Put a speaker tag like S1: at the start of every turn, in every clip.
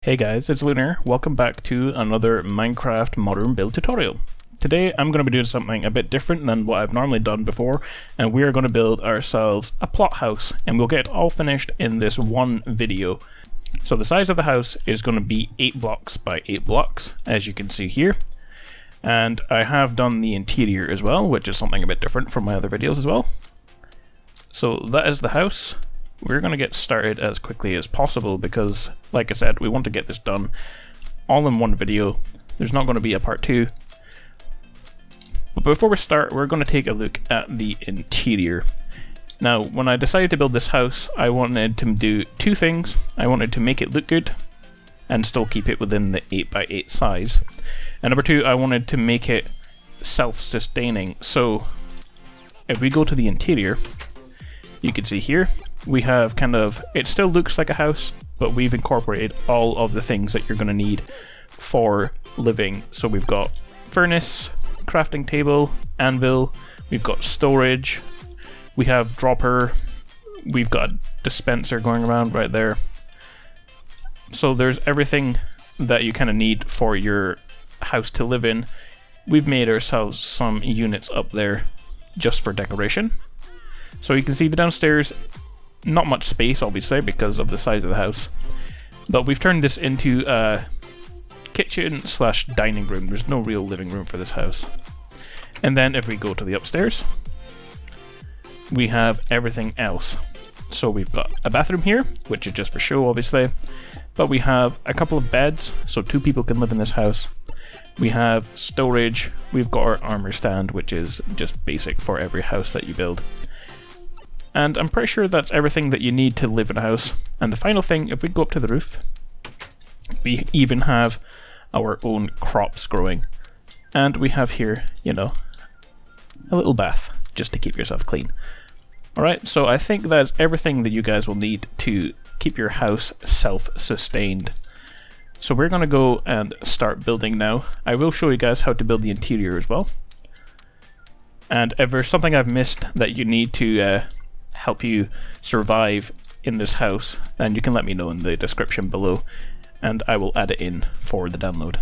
S1: Hey guys, it's Lunar. Welcome back to another Minecraft modern build tutorial. Today I'm going to be doing something a bit different than what I've normally done before, and we are going to build ourselves a plot house, and we'll get it all finished in this one video. So the size of the house is going to be 8 blocks by 8 blocks, as you can see here. And I have done the interior as well, which is something a bit different from my other videos as well. So that is the house. We're going to get started as quickly as possible because, like I said, we want to get this done all in one video. There's not going to be a part 2. But before we start, we're going to take a look at the interior. Now, when I decided to build this house, I wanted to do two things. I wanted to make it look good and still keep it within the 8x8 size. And number 2, I wanted to make it self-sustaining. So, if we go to the interior, you can see here, we have it still looks like a house, but we've incorporated all of the things that you're going to need for living. So we've got furnace, crafting table, anvil, we've got storage, we have dropper, we've got a dispenser going around right there. So there's everything that you kind of need for your house to live in. We've made ourselves some units up there just for decoration. So you can see the downstairs, not much space obviously because of the size of the house, but we've turned this into a kitchen slash dining room. There's no real living room for this house. And then if we go to the upstairs, we have everything else. So we've got a bathroom here, which is just for show obviously, but we have a couple of beds, so 2 people can live in this house. We have storage, we've got our armor stand, which is just basic for every house that you build. And I'm pretty sure that's everything that you need to live in a house. And the final thing, if we go up to the roof, we even have our own crops growing. And we have here, you know, a little bath, just to keep yourself clean. Alright, so I think that's everything that you guys will need to keep your house self-sustained. So we're going to go and start building now. I will show you guys how to build the interior as well. And if there's something I've missed that you need to help you survive in this house, then you can let me know in the description below and I will add it in for the download.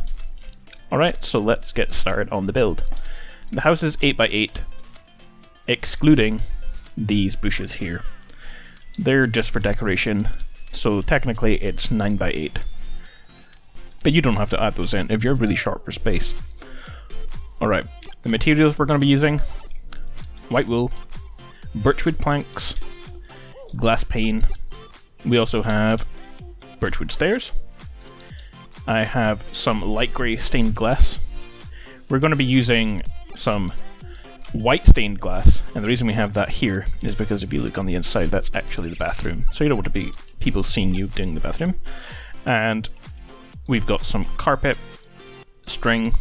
S1: Alright, so let's get started on the build. The house is 8x8, excluding these bushes here. They're just for decoration, so technically it's 9x8. But you don't have to add those in if you're really short for space. Alright, the materials we're going to be using: white wool, birchwood planks, glass pane. We also have birchwood stairs. I have some light grey stained glass. We're going to be using some white stained glass, and the reason we have that here is because if you look on the inside, that's actually the bathroom, so you don't want to be people seeing you doing the bathroom. And we've got some carpet, string,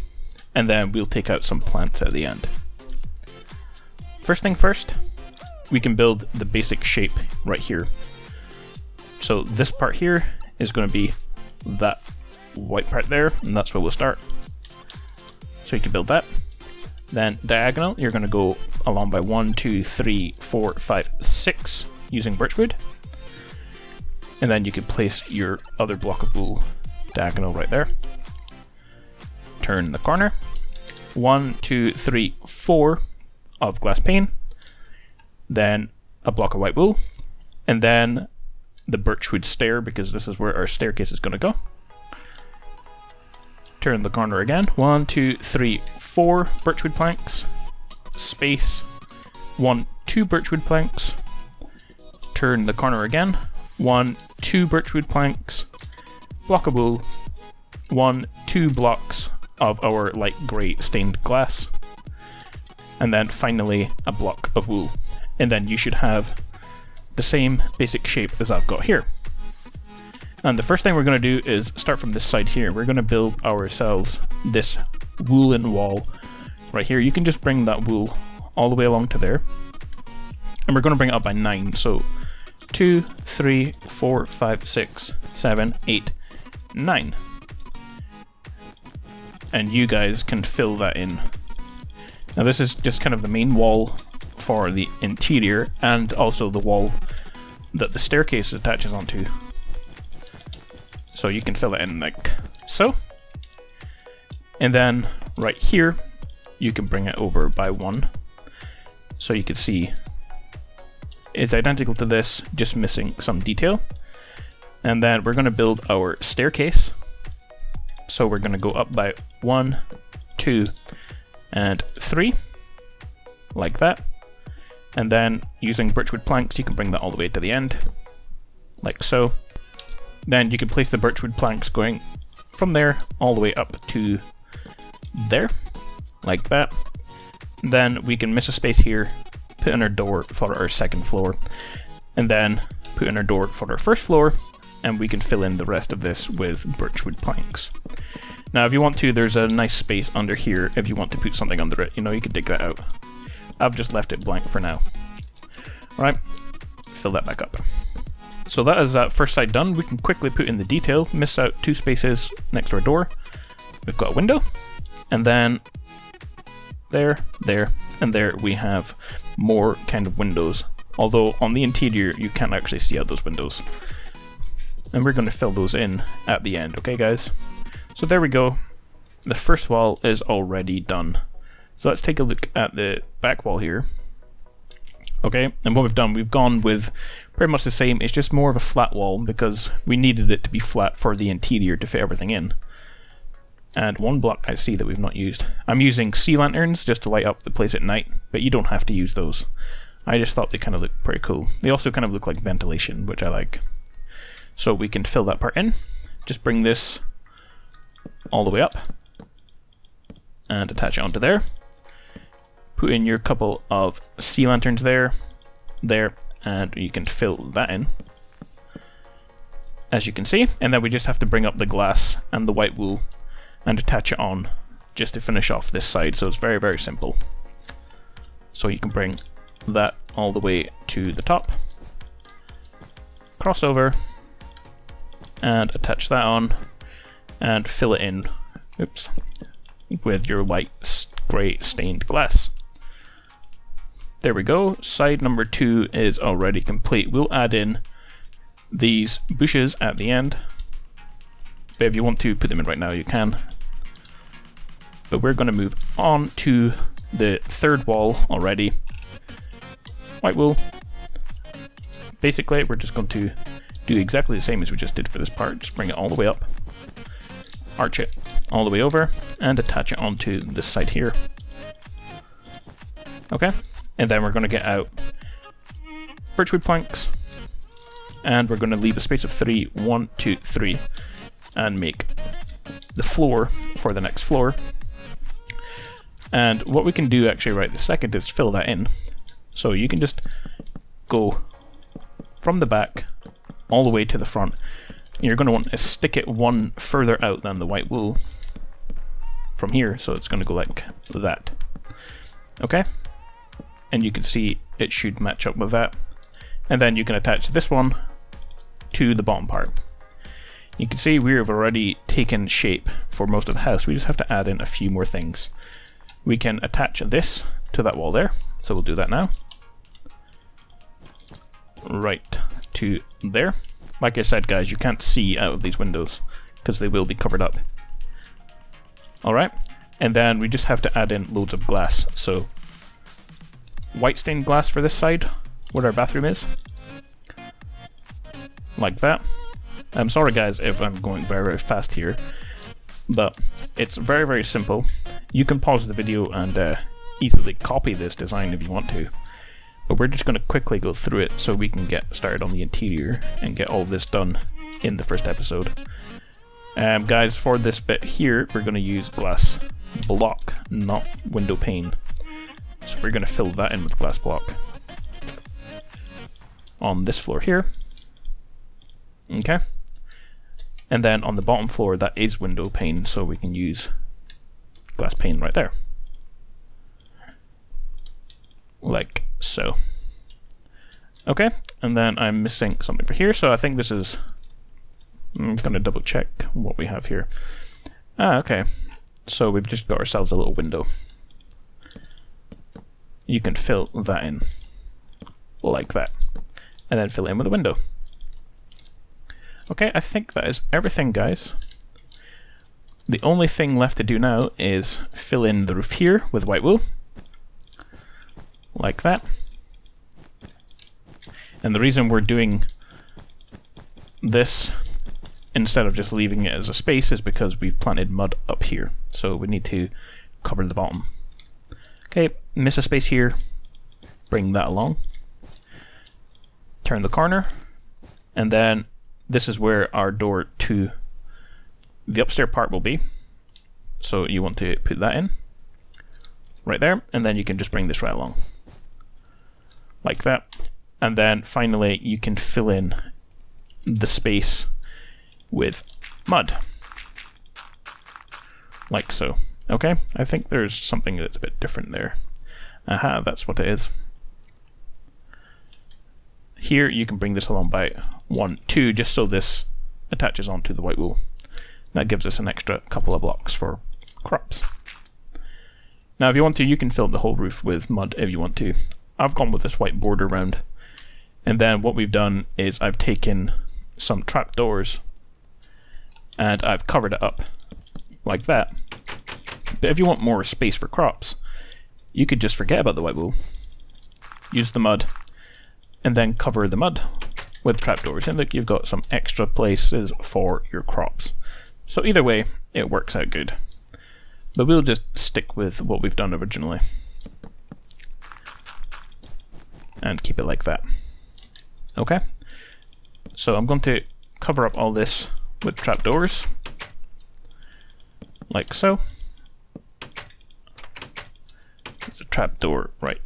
S1: and then we'll take out some plants at the end. First thing first, we can build the basic shape right here. So this part here is going to be that white part there, and that's where we'll start. So you can build that. Then diagonal, you're going to go along by 1, 2, 3, 4, 5, 6 using birchwood. And then you can place your other block of wool diagonal right there. Turn the corner. 1, 2, 3, 4 of glass pane. Then a block of white wool, and then the birchwood stair, because this is where our staircase is going to go. Turn the corner again. 1, 2, 3, 4 birchwood planks. Space. 1, 2 birchwood planks. Turn the corner again. 1, 2 birchwood planks. Block of wool. 1, 2 blocks of our light grey stained glass. And then finally a block of wool. And then you should have the same basic shape as I've got here. And the first thing we're going to do is start from this side here. We're going to build ourselves this woolen wall right here. You can just bring that wool all the way along to there. And we're going to bring it up by 9. So 2, 3, 4, 5, 6, 7, 8, 9. And you guys can fill that in. Now this is just kind of the main wall for the interior, and also the wall that the staircase attaches onto. So you can fill it in like so. And then right here, you can bring it over by 1. So you can see it's identical to this, just missing some detail. And then we're going to build our staircase. So we're going to go up by 1, 2, and 3, like that. And then using birchwood planks, you can bring that all the way to the end, like so. Then you can place the birchwood planks going from there all the way up to there, like that. Then we can miss a space here, put in our door for our second floor, and then put in our door for our first floor, and we can fill in the rest of this with birchwood planks. Now if you want to, there's a nice space under here if you want to put something under it, you know, you can dig that out. I've just left it blank for now. Alright, fill that back up. So that is that first side done. We can quickly put in the detail, miss out 2 spaces next to our door. We've got a window, and then there, there, and there we have more kind of windows. Although on the interior you can't actually see out those windows. And we're going to fill those in at the end, okay guys? So there we go. The first wall is already done. So let's take a look at the back wall here. Okay, and what we've done, we've gone with pretty much the same. It's just more of a flat wall because we needed it to be flat for the interior to fit everything in. And one block I see that we've not used. I'm using sea lanterns just to light up the place at night, but you don't have to use those. I just thought they kind of look pretty cool. They also kind of look like ventilation, which I like. So we can fill that part in. Just bring this all the way up and attach it onto there. Put in your couple of sea lanterns there, and you can fill that in, as you can see. And then we just have to bring up the glass and the white wool and attach it on just to finish off this side. So it's very, very simple. So you can bring that all the way to the top, cross over, and attach that on, and fill it in, oops, with your white grey stained glass. There we go, side number 2 is already complete. We'll add in these bushes at the end, but if you want to put them in right now you can. But we're going to move on to the third wall already. White wool. Basically we're just going to do exactly the same as we just did for this part. Just bring it all the way up, arch it all the way over, and attach it onto this side here. Okay, and then we're going to get out birchwood planks, and we're going to leave a space of 3, 1, 2, 3, and make the floor for the next floor. And what we can do actually right this second is fill that in. So you can just go from the back all the way to the front. You're going to want to stick it one further out than the white wool from here, so it's going to go like that. Okay, and you can see it should match up with that. And then you can attach this one to the bottom part. You can see we've already taken shape for most of the house. We just have to add in a few more things. We can attach this to that wall there, so we'll do that now. Right to there. Like I said guys, you can't see out of these windows because they will be covered up. Alright, and then we just have to add in loads of glass. So white stained glass for this side, where our bathroom is. Like that. I'm sorry guys if I'm going very, very fast here, but it's very, very simple. You can pause the video and easily copy this design if you want to. But we're just going to quickly go through it so we can get started on the interior and get all this done in the first episode. Guys, for this bit here, we're going to use glass block, not window pane. So we're going to fill that in with glass block on this floor here. Okay. And then on the bottom floor, that is window pane, so we can use glass pane right there. Like so. Okay, and then I'm missing something for here, so I think this is... I'm going to double check what we have here. Ah, okay. So we've just got ourselves a little window. You can fill that in like that, and then fill it in with a window. Okay, I think that is everything, guys. The only thing left to do now is fill in the roof here with white wool, like that. And the reason we're doing this instead of just leaving it as a space is because we've planted mud up here, so we need to cover the bottom. Okay, miss a space here, bring that along, turn the corner, and then this is where our door to the upstairs part will be. So you want to put that in right there, and then you can just bring this right along like that. And then finally you can fill in the space with mud like so. Okay, I think there's something that's a bit different there. Aha, that's what it is. Here you can bring this along by 1, 2, just so this attaches onto the white wool. That gives us an extra couple of blocks for crops. Now if you want to, you can fill the whole roof with mud if you want to. I've gone with this white border around. And then what we've done is I've taken some trapdoors and I've covered it up like that. But if you want more space for crops, you could just forget about the white wool, use the mud, and then cover the mud with trapdoors, and look, you've got some extra places for your crops. So either way, it works out good. But we'll just stick with what we've done originally and keep it like that. Okay, so I'm going to cover up all this with trapdoors like so. There's a trapdoor right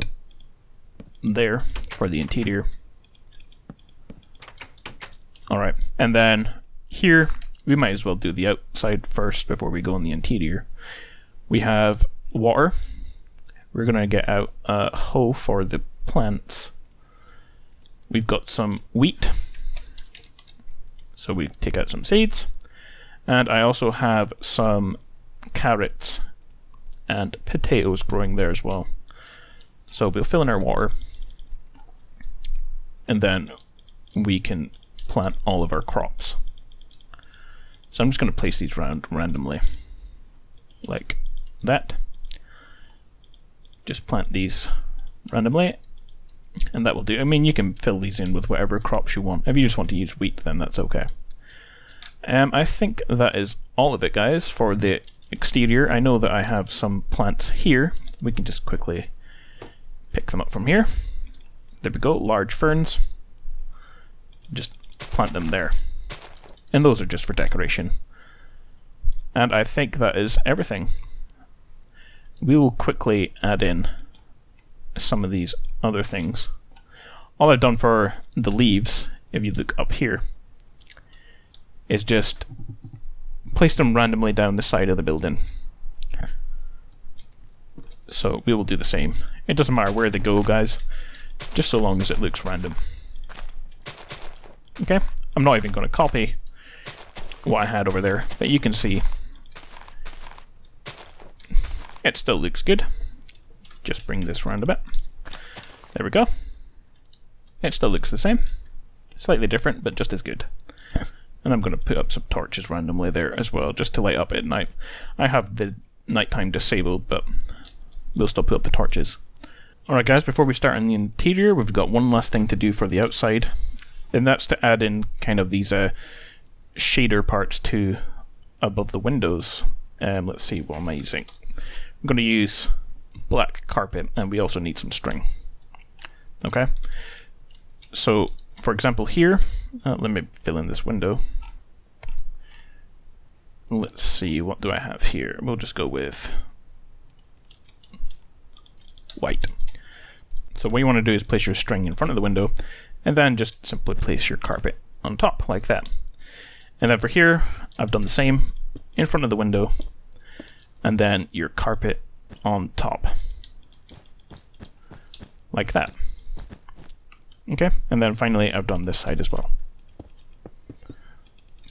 S1: there for the interior. Alright, and then here we might as well do the outside first before we go on the interior. We have water. We're going to get out a hoe for the plants. We've got some wheat, so we take out some seeds, and I also have some carrots and potatoes growing there as well. So we'll fill in our water, and then we can plant all of our crops. So I'm just going to place these around randomly, like that. Just plant these randomly, and that will do. I mean, you can fill these in with whatever crops you want. If you just want to use wheat, then that's okay. I think that is all of it, guys, for the exterior. I know that I have some plants here. We can just quickly pick them up from here. There we go, large ferns. Just plant them there. And those are just for decoration. And I think that is everything. We will quickly add in some of these other things. All I've done for the leaves, if you look up here, is just place them randomly down the side of the building. So we will do the same. It doesn't matter where they go, guys, just so long as it looks random. Okay, I'm not even going to copy what I had over there, but you can see it still looks good. Just bring this around a bit. There we go. It still looks the same. Slightly different, but just as good. And I'm going to put up some torches randomly there as well, just to light up at night. I have the nighttime disabled, but we'll still put up the torches. Alright guys, before we start on the interior, we've got one last thing to do for the outside. And that's to add in kind of these shader parts to above the windows. Let's see, what am I using? I'm going to use black carpet, and we also need some string. Okay, so for example here, let me fill in this window. Let's see, what do I have here? We'll just go with white. So what you want to do is place your string in front of the window, and then just simply place your carpet on top like that. And then for here, I've done the same in front of the window, and then your carpet on top like that. Okay, and then finally I've done this side as well.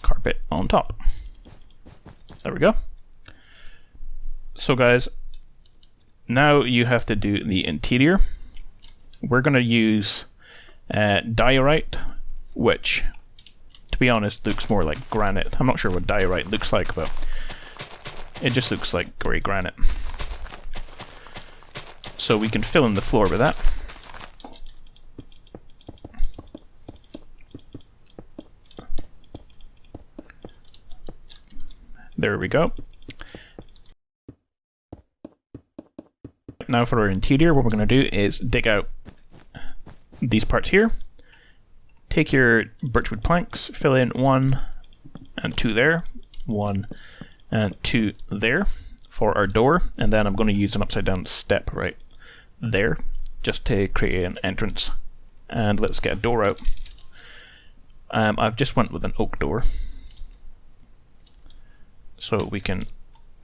S1: Carpet on top. There we go. So guys, now you have to do the interior. We're going to use diorite, which to be honest, looks more like granite. I'm not sure what diorite looks like, but it just looks like grey granite. So we can fill in the floor with that. There we go. Now for our interior, what we're going to do is dig out these parts here. Take your birchwood planks, fill in 1 and 2 there, 1 and 2 there for our door, and then I'm going to use an upside down step right there just to create an entrance. And let's get a door out. I've just went with an oak door, so we can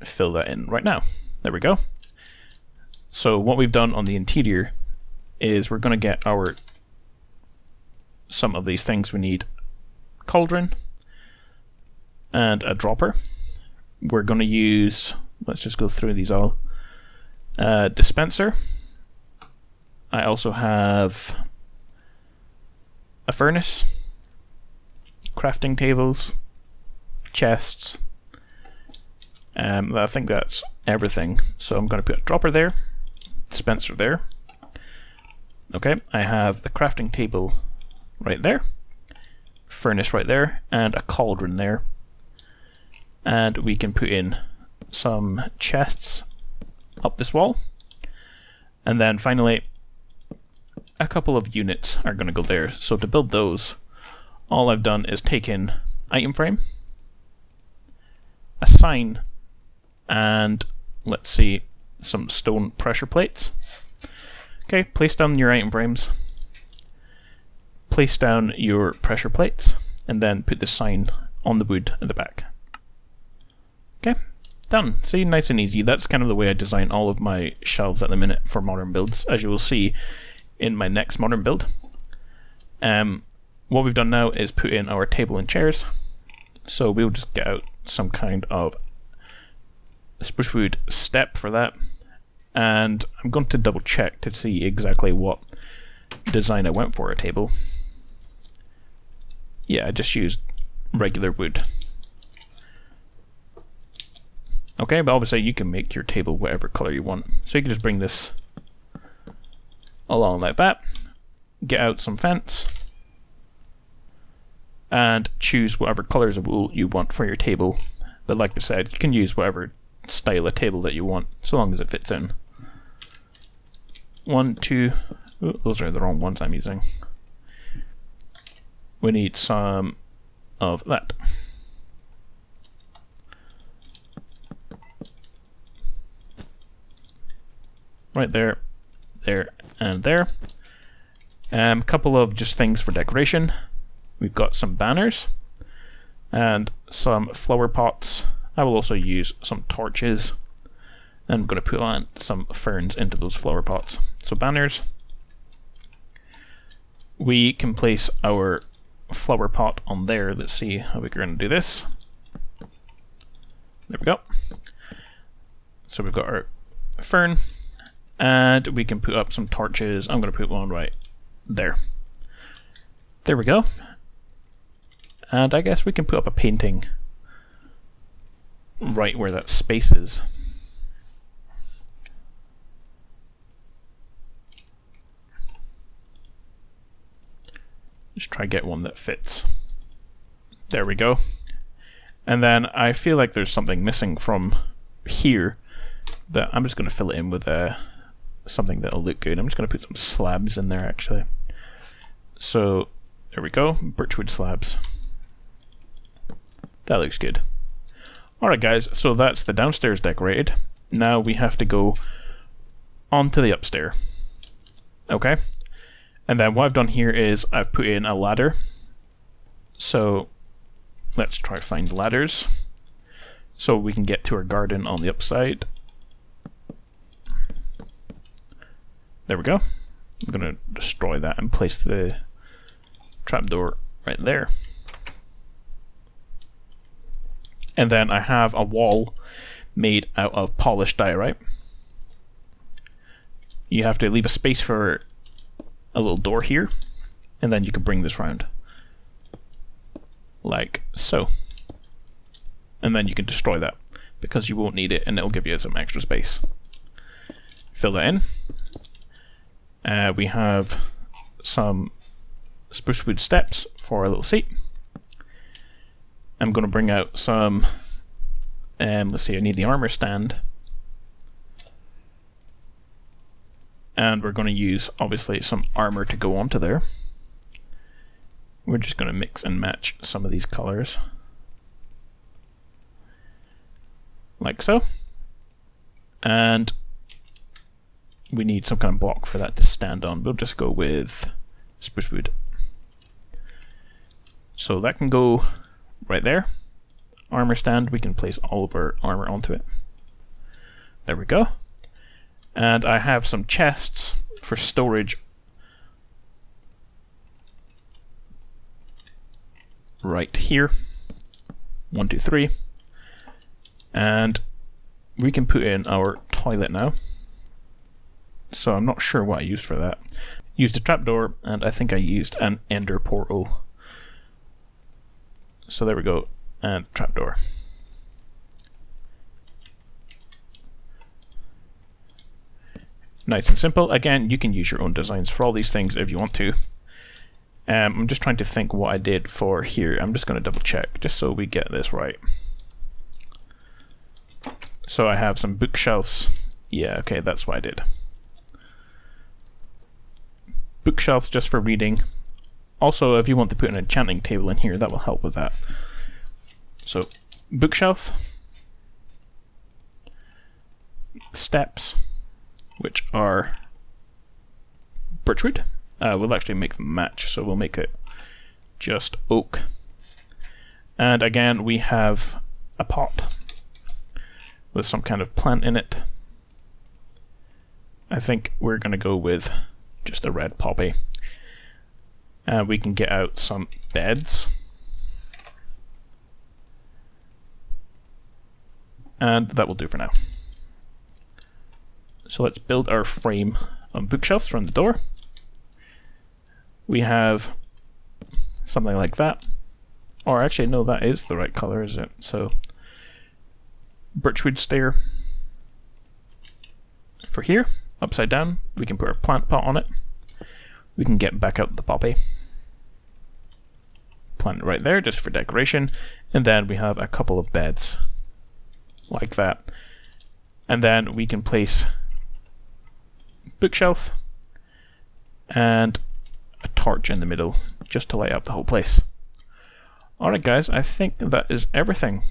S1: fill that in right now. There we go. So what we've done on the interior is we're going to get our some of these things. We need cauldron and a dropper. We're going to use, let's just go through these all. Dispenser. I also have a furnace, crafting tables, chests. I think that's everything. So I'm going to put a dropper there, dispenser there. Okay, I have the crafting table right there, furnace right there, and a cauldron there. And we can put in some chests up this wall. And then finally, a couple of units are going to go there. So to build those, all I've done is take in item frame, a sign, and let's see, some stone pressure plates. Okay, place down your item frames, place down your pressure plates, and then put the sign on the wood at the back. Okay, done. See, nice and easy. That's kind of the way I design all of my shelves at the minute for modern builds, as you will see in my next modern build. What we've done now is put in our table and chairs. So we'll just get out some kind of sprucewood step for that. And I'm going to double check to see exactly what design I went for a table. Yeah, I just used regular wood. Okay, but obviously you can make your table whatever color you want. So you can just bring this along like that. Get out some fence. And choose whatever colors of wool you want for your table. But like I said, you can use whatever style of table that you want, so long as it fits in. 1, 2, ooh, those are the wrong ones I'm using. We need some of that. Right there, there, and there. A couple of just things for decoration. We've got some banners and some flower pots. I will also use some torches. And I'm going to put on some ferns into those flower pots. So banners. We can place our flower pot on there. Let's see how we're going to do this. There we go. So we've got our fern. And we can put up some torches. I'm going to put one right there. There we go. And I guess we can put up a painting right where that space is. Just try to get one that fits. There we go. And then I feel like there's something missing from here, but I'm just going to fill it in with something that'll look good. I'm just going to put some slabs in there actually. So there we go, birchwood slabs. That looks good. Alright guys, so that's the downstairs decorated. Now we have to go onto the upstairs. Okay? And then what I've done here is I've put in a ladder. So let's try to find ladders so we can get to our garden on the upside. There we go. I'm going to destroy that and place the trapdoor right there. And then I have a wall made out of polished diorite. You have to leave a space for a little door here, and then you can bring this round. like so. And then you can destroy that because you won't need it and it'll give you some extra space. Fill that in. We have some spruce wood steps for a little seat. I'm going to bring out some, let's see, I need the armor stand. And we're going to use, obviously, some armor to go onto there. We're just going to mix and match some of these colors. Like so. And we need some kind of block for that to stand on. We'll just go with spruce wood. So that can go right there. Armor stand, we can place all of our armor onto it. There we go. And I have some chests for storage right here. 1, 2, 3. And we can put in our toilet now. So I'm not sure what I used for that. Used a trapdoor, and I think I used an ender portal. So there we go, and trapdoor. Nice and simple. Again, you can use your own designs for all these things if you want to. I'm just trying to think what I did for here. I'm just going to double check just so we get this right. So I have some bookshelves. Yeah, okay, that's what I did. Bookshelves just for reading. Also, if you want to put an enchanting table in here, that will help with that. So, bookshelf. Steps, which are birchwood. We'll actually make them match, so we'll make it just oak. And again, we have a pot with some kind of plant in it. I think we're going to go with just a red poppy. And we can get out some beds. And that will do for now. So let's build our frame on bookshelves from the door. We have something like that. Or actually, no, that is the right color, is it? So, birchwood stair. For here, upside down, we can put our plant pot on it. We can get back out the poppy. Plant it right there, just for decoration. And then we have a couple of beds. Like that. And then we can place bookshelf and a torch in the middle, just to light up the whole place. Alright guys, I think that is everything.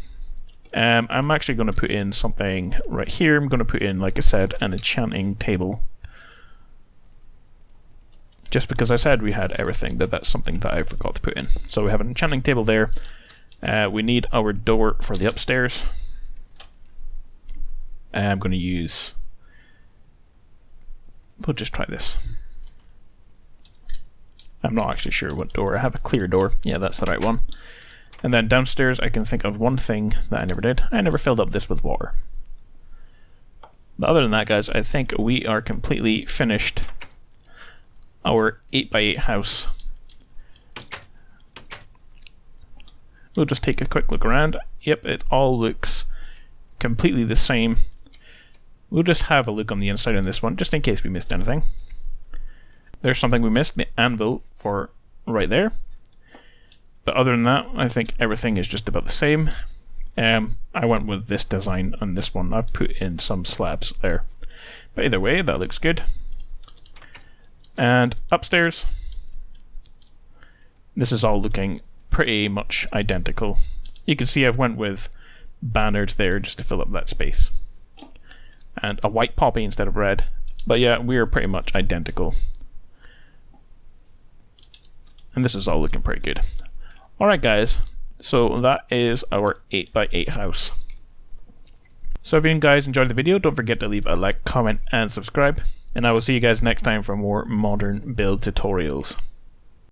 S1: I'm actually going to put in something right here. I'm going to put in, like I said, an enchanting table. Just because I said we had everything, that's something that I forgot to put in. So we have an enchanting table there. We need our door for the upstairs. I'm going to use... We'll just try this. I'm not actually sure what door. I have a clear door. Yeah, that's the right one. And then downstairs I can think of one thing that I never did. I never filled up this with water. But other than that, guys, I think we are completely finished our 8x8 house. We'll just take a quick look around. Yep, it all looks completely the same. We'll just have a look on the inside on this one, just in case we missed anything. There's something we missed, the anvil for right there. But other than that, I think everything is just about the same. I went with this design on this one. I've put in some slabs there. But either way, that looks good. And upstairs, this is all looking pretty much identical. You can see I've went with banners there just to fill up that space. And a white poppy instead of red. But yeah, we are pretty much identical. And this is all looking pretty good. Alright guys, so that is our 8x8 house. So if you guys enjoyed the video, don't forget to leave a like, comment and subscribe. And I will see you guys next time for more modern build tutorials.